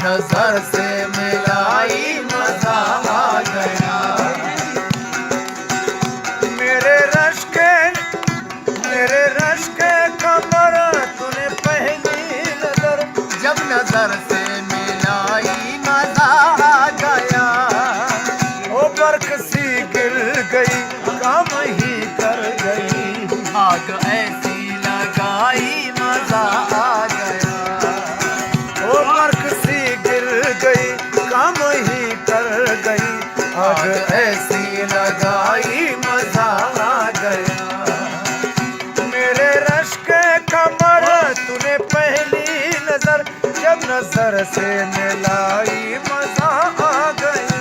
नजर से मिलाई मजा आ गया। मेरे रश के कमर तूने पहली नजर, जब नजर से मिलाई मजा आ गया। ओ बर्क सी गिर गई काम ही कर गई, आग ऐसी लगाई मजा आ गया। ओ बर्क सी गिर गई काम ही कर गई, आग ऐसी लगाई मजा आ गया। मेरे रश के कमर तूने पहली नजर, जब नजर से मिलाई मजा आ गया।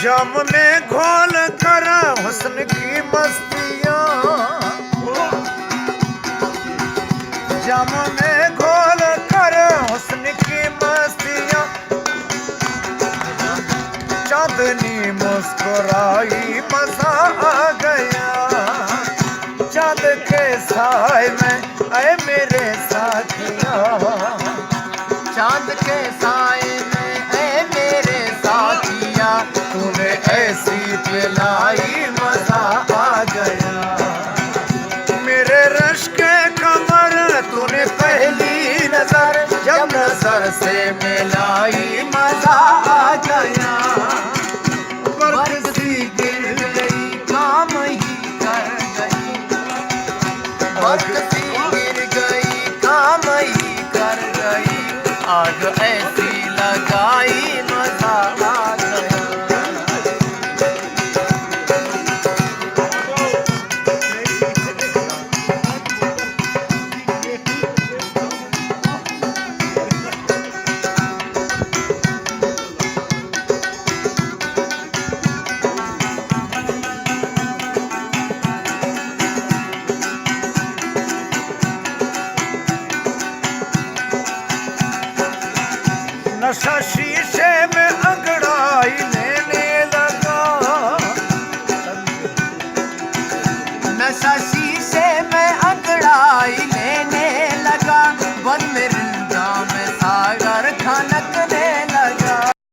जाम में घोल कर हुस्न की मस्तियाँ, जाम में घोल कर हुस्न की मस्तियाँ, चांदनी मुस्कुराई मजा आ गया। चांद के साए में ऐ मेरे साथिया, चांद के साए में ऐ मेरे साथिया, तूने ऐसी पिलाई मजा आ गया। मेरे रश के कमर तूने पहली नजर, जब नजर से मिलाई मजा आ गया। बरसी गिर गई काम ही कर गई, बरसी गिर गई काम ही कर गई, आग ऐसी लगाई मजा आ गया। नशा शीशे में अंगड़ाई लेने लगा, नशा शीशे में अंगड़ाई लेने लगा, बन में रिंदा में सागर खनकने